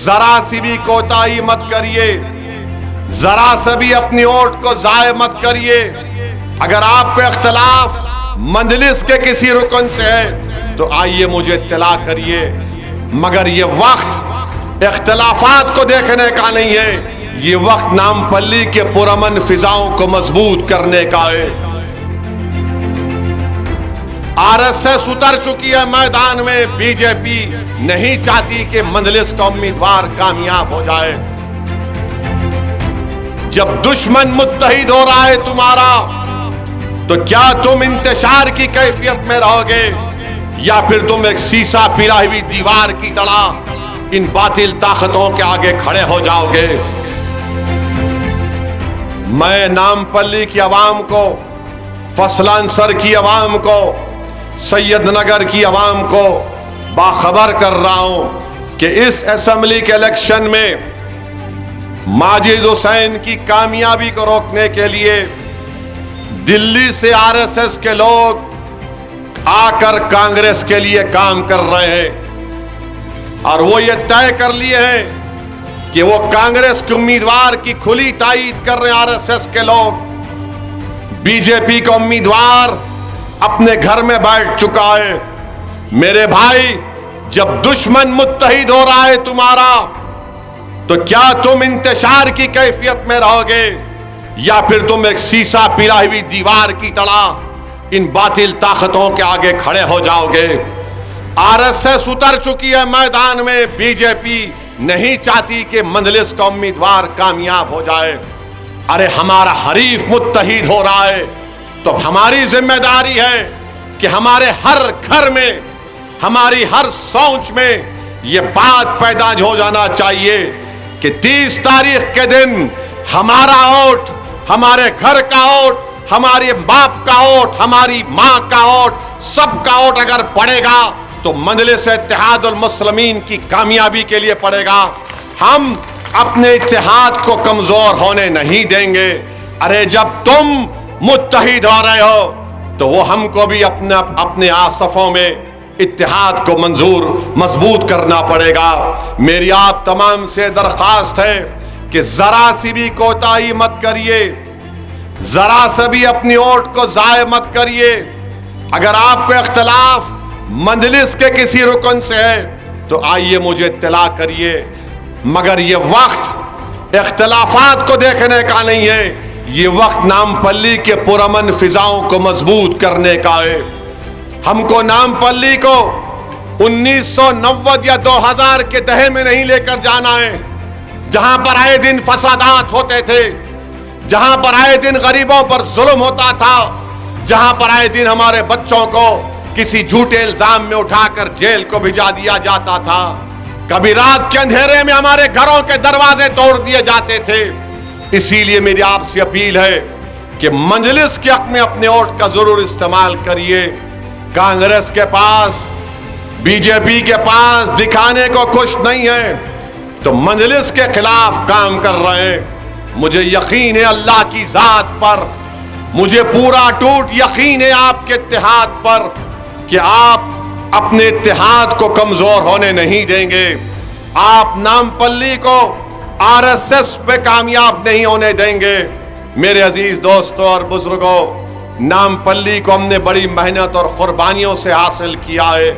ذرا سی بھی کوتاہی مت کریے، ذرا سے بھی اپنی ووٹ کو ضائع مت کریے۔ اگر آپ کو اختلاف مجلس کے کسی رکن سے ہے تو آئیے مجھے اطلاع کریے، مگر یہ وقت اختلافات کو دیکھنے کا نہیں ہے، یہ وقت نامپلی کے پرامن فضاؤں کو مضبوط کرنے کا ہے۔ آر ایس ایس اتر چکی ہے میدان میں، بی جے پی نہیں چاہتی کہ مجلس کا امیدوار کامیاب ہو جائے۔ جب دشمن متحد ہو رہا ہے تمہارا تو کیا تم انتشار کی کیفیت میں رہو گے یا پھر تم ایک سیسا پھیلائی ہوئی دیوار کی طرح ان باطل طاقتوں کے آگے کھڑے ہو جاؤ گے؟ میں نامپلی کی عوام کو، فصلانسر کی عوام کو، سید نگر کی عوام کو باخبر کر رہا ہوں کہ اس اسمبلی کے الیکشن میں ماجد حسین کی کامیابی کو روکنے کے لیے دلی سے آر ایس ایس کے لوگ آ کر کانگریس کے لیے کام کر رہے ہیں، اور وہ یہ طے کر لیے ہیں کہ وہ کانگریس کے امیدوار کی کھلی تائید کر رہے ہیں۔ آر ایس ایس کے لوگ، بی جے پی کا امیدوار اپنے گھر میں بیٹھ چکا ہے۔ میرے بھائی، جب دشمن متحد ہو رہا ہے تمہارا تو کیا تم انتشار کی کیفیت میں رہو گے یا پھر تم ایک سیسا پھیلائی ہوئی دیوار کی طرح ان باطل طاقتوں کے آگے کھڑے ہو جاؤ گے؟ آر ایس ایس اتر چکی ہے میدان میں، بی جے پی نہیں چاہتی کہ مجلس کا امیدوار کامیاب ہو جائے۔ ارے ہمارا حریف متحد ہو رہا ہے تو ہماری ذمہ داری ہے کہ ہمارے ہر گھر میں، ہماری ہر سوچ میں یہ بات پیدا ہو جانا چاہیے کہ 30 تاریخ کے دن ہمارا ووٹ، ہمارے گھر کا ووٹ، ہمارے باپ کا ووٹ، ہماری ماں کا ووٹ، سب کا ووٹ اگر پڑے گا تو مجلس اتحاد المسلمین کی کامیابی کے لیے پڑے گا۔ ہم اپنے اتحاد کو کمزور ہونے نہیں دیں گے۔ ارے جب تم متحد ہو رہے ہو تو وہ ہم کو بھی اپنے آصفوں میں اتحاد کو مضبوط کرنا پڑے گا۔ میری آپ تمام سے درخواست ہے کہ ذرا سی بھی کوتاہی مت کریے، ذرا سے بھی اپنی ووٹ کو ضائع مت کریے۔ اگر آپ کو اختلاف مجلس کے کسی رکن سے ہے تو آئیے مجھے اطلاع کریے، مگر یہ وقت اختلافات کو دیکھنے کا نہیں ہے، یہ وقت نامپلی کے پرامن فضاؤں کو مضبوط کرنے کا ہے۔ ہم کو نامپلی کو 1990 یا 2000 کے دہے میں نہیں لے کر جانا ہے، جہاں پر آئے دن فسادات ہوتے تھے، جہاں پر آئے دن غریبوں پر ظلم ہوتا تھا، جہاں پر آئے دن ہمارے بچوں کو کسی جھوٹے الزام میں اٹھا کر جیل کو بھجا دیا جاتا تھا، کبھی رات کے اندھیرے میں ہمارے گھروں کے دروازے توڑ دیے جاتے تھے۔ اسی لیے میری آپ سے اپیل ہے کہ مجلس کے حق میں اپنے ووٹ کا ضرور استعمال کریے۔ کانگریس کے پاس، بی جے پی کے پاس دکھانے کو کچھ نہیں ہے تو مجلس کے خلاف کام کر رہے ہیں۔ مجھے یقین ہے اللہ کی ذات پر، مجھے پورا ٹوٹ یقین ہے آپ کے اتحاد پر کہ آپ اپنے اتحاد کو کمزور ہونے نہیں دیں گے۔ آپ نامپلی کو آر ایس ایس پہ کامیاب نہیں ہونے دیں گے۔ میرے عزیز دوستوں اور بزرگوں، نامپلی کو ہم نے بڑی محنت اور قربانیوں سے حاصل کیا ہے۔